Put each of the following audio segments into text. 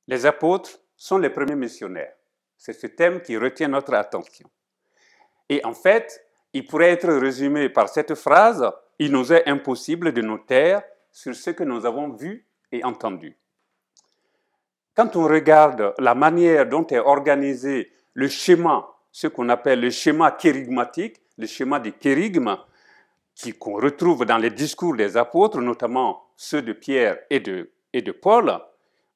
Les apôtres sont les premiers missionnaires. C'est ce thème qui retient notre attention. Et en fait, il pourrait être résumé par cette phrase « Il nous est impossible de nous taire sur ce que nous avons vu et entendu ». Quand on regarde la manière dont est organisé le schéma, ce qu'on appelle le schéma kérigmatique, le schéma du kérigme, qu'on retrouve dans les discours des apôtres, notamment ceux de Pierre et de Paul,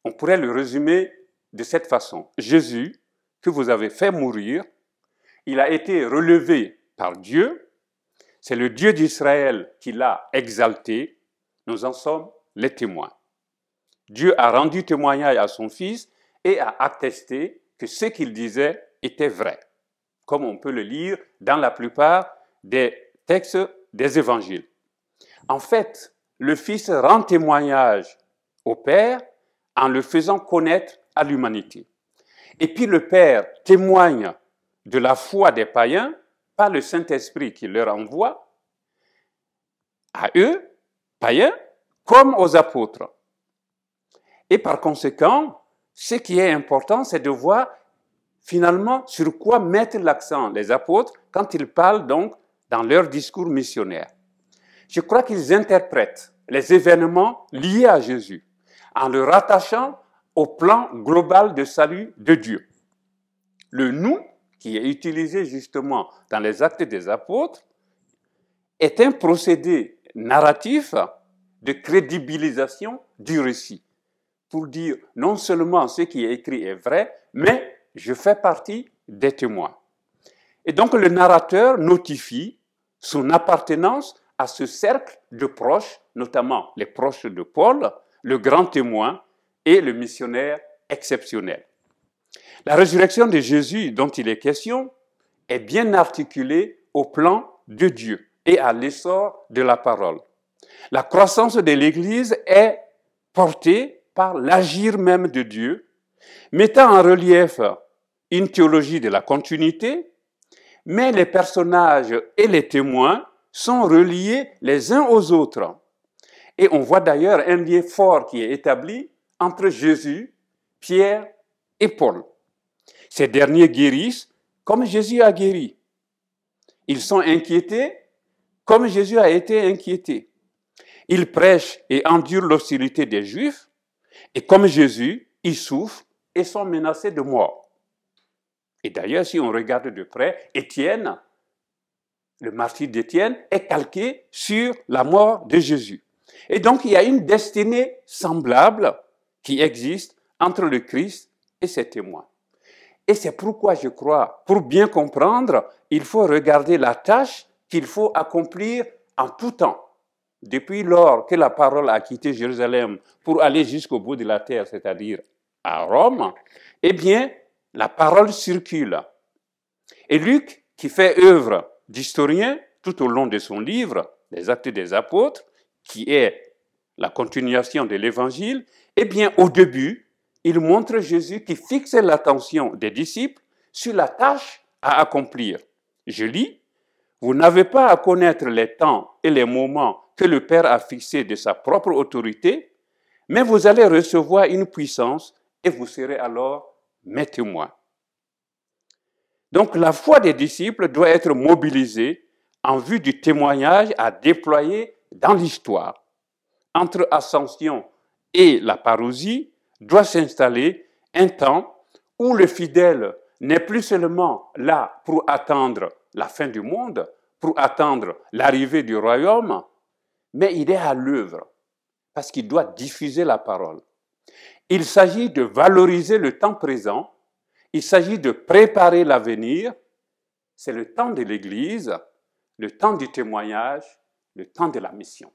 on pourrait le résumer de cette façon. Jésus, que vous avez fait mourir, il a été relevé par Dieu, c'est le Dieu d'Israël qui l'a exalté, nous en sommes les témoins. Dieu a rendu témoignage à son Fils et a attesté que ce qu'il disait était vrai, comme on peut le lire dans la plupart des textes des évangiles. En fait, le Fils rend témoignage au Père en le faisant connaître à l'humanité. Et puis le Père témoigne de la foi des païens par le Saint-Esprit qui leur envoie à eux, païens, comme aux apôtres. Et par conséquent, ce qui est important, c'est de voir finalement sur quoi mettre l'accent les apôtres quand ils parlent donc dans leur discours missionnaire. Je crois qu'ils interprètent les événements liés à Jésus en le rattachant au plan global de salut de Dieu. Le « nous » qui est utilisé justement dans les actes des apôtres est un procédé narratif de crédibilisation du récit, pour dire non seulement ce qui est écrit est vrai, mais je fais partie des témoins. Et donc le narrateur notifie son appartenance à ce cercle de proches, notamment les proches de Paul, le grand témoin et le missionnaire exceptionnel. La résurrection de Jésus dont il est question est bien articulée au plan de Dieu et à l'essor de la parole. La croissance de l'Église est portée par l'agir même de Dieu, mettant en relief une théologie de la continuité, mais les personnages et les témoins sont reliés les uns aux autres. Et on voit d'ailleurs un lien fort qui est établi entre Jésus, Pierre et Paul. Ces derniers guérissent comme Jésus a guéri. Ils sont inquiétés comme Jésus a été inquiété. Ils prêchent et endurent l'hostilité des Juifs, et comme Jésus, ils souffrent et sont menacés de mort. Et d'ailleurs, si on regarde de près, Étienne, le martyre d'Étienne, est calqué sur la mort de Jésus. Et donc, il y a une destinée semblable qui existe entre le Christ et ses témoins. Et c'est pourquoi je crois, pour bien comprendre, il faut regarder la tâche qu'il faut accomplir en tout temps. Depuis lors que la parole a quitté Jérusalem pour aller jusqu'au bout de la terre, c'est-à-dire à Rome, eh bien, la parole circule. Et Luc, qui fait œuvre d'historien tout au long de son livre, Les Actes des Apôtres, qui est la continuation de l'Évangile, eh bien, au début, il montre Jésus qui fixe l'attention des disciples sur la tâche à accomplir. Je lis, « Vous n'avez pas à connaître les temps et les moments que le Père a fixés de sa propre autorité, mais vous allez recevoir une puissance et vous serez alors mes témoins. » Donc la foi des disciples doit être mobilisée en vue du témoignage à déployer dans l'histoire. Entre Ascension et la parousie doit s'installer un temps où le fidèle n'est plus seulement là pour attendre la fin du monde, pour attendre l'arrivée du royaume, mais il est à l'œuvre parce qu'il doit diffuser la parole. Il s'agit de valoriser le temps présent, il s'agit de préparer l'avenir. C'est le temps de l'Église, le temps du témoignage, le temps de la mission.